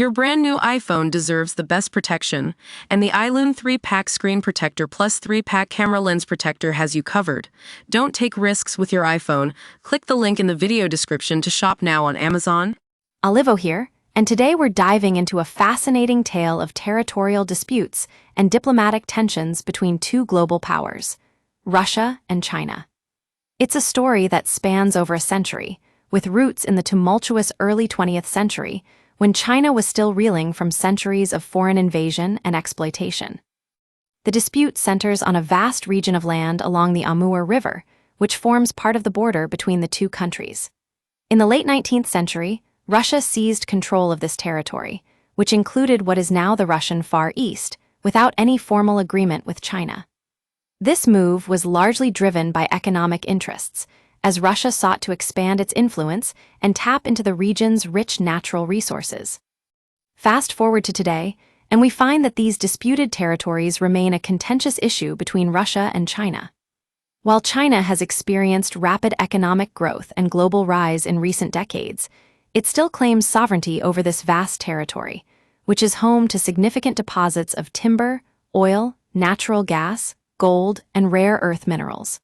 Your brand new iPhone deserves the best protection, and the iLune 3-pack screen protector plus 3-pack camera lens protector has you covered. Don't take risks with your iPhone. Click the link in the video description to shop now on Amazon. Olivo here, and today we're diving into a fascinating tale of territorial disputes and diplomatic tensions between two global powers, Russia and China. It's a story that spans over a century, with roots in the tumultuous early 20th century, when China was still reeling from centuries of foreign invasion and exploitation. The dispute centers on a vast region of land along the Amur River, which forms part of the border between the two countries. In the late 19th century, Russia seized control of this territory, which included what is now the Russian Far East, without any formal agreement with China. This move was largely driven by economic interests, as Russia sought to expand its influence and tap into the region's rich natural resources. Fast forward to today, and we find that these disputed territories remain a contentious issue between Russia and China. While China has experienced rapid economic growth and global rise in recent decades, it still claims sovereignty over this vast territory, which is home to significant deposits of timber, oil, natural gas, gold, and rare earth minerals.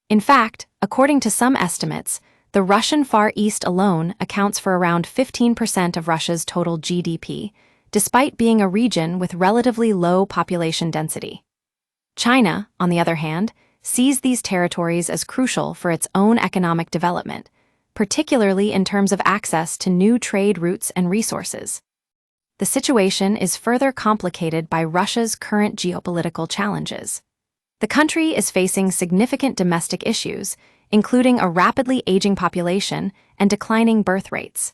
In fact, according to some estimates, the Russian Far East alone accounts for around 15% of Russia's total GDP, despite being a region with relatively low population density. China, on the other hand, sees these territories as crucial for its own economic development, particularly in terms of access to new trade routes and resources. The situation is further complicated by Russia's current geopolitical challenges. The country is facing significant domestic issues, including a rapidly aging population and declining birth rates.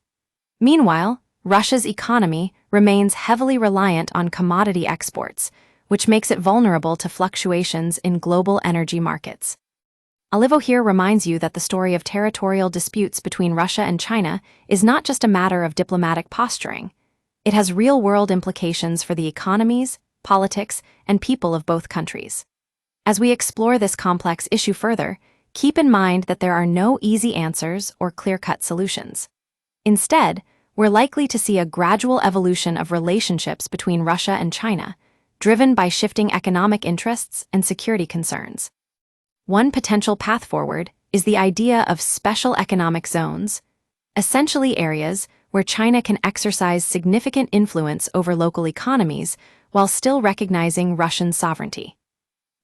Meanwhile, Russia's economy remains heavily reliant on commodity exports, which makes it vulnerable to fluctuations in global energy markets. Olivo here reminds you that the story of territorial disputes between Russia and China is not just a matter of diplomatic posturing. It has real-world implications for the economies, politics, and people of both countries. As we explore this complex issue further, keep in mind that there are no easy answers or clear-cut solutions. Instead, we're likely to see a gradual evolution of relationships between Russia and China, driven by shifting economic interests and security concerns. One potential path forward is the idea of special economic zones, essentially areas where China can exercise significant influence over local economies while still recognizing Russian sovereignty.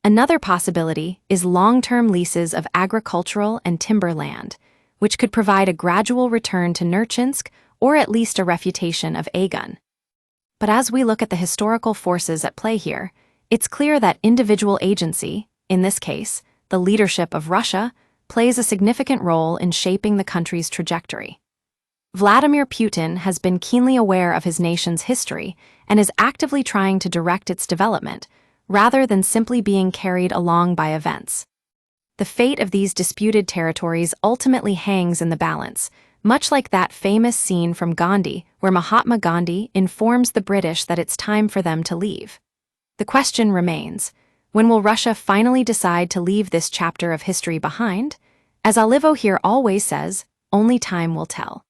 Another possibility is long-term leases of agricultural and timber land, which could provide a gradual return to Nerchinsk or at least a refutation of Aegon. But as we look at the historical forces at play here, it's clear that individual agency, in this case, the leadership of Russia, plays a significant role in shaping the country's trajectory. Vladimir Putin has been keenly aware of his nation's history and is actively trying to direct its development, rather than simply being carried along by events. The fate of these disputed territories ultimately hangs in the balance, much like that famous scene from Gandhi where Mahatma Gandhi informs the British that it's time for them to leave. The question remains, when will Russia finally decide to leave this chapter of history behind? As Olivo here always says, only time will tell.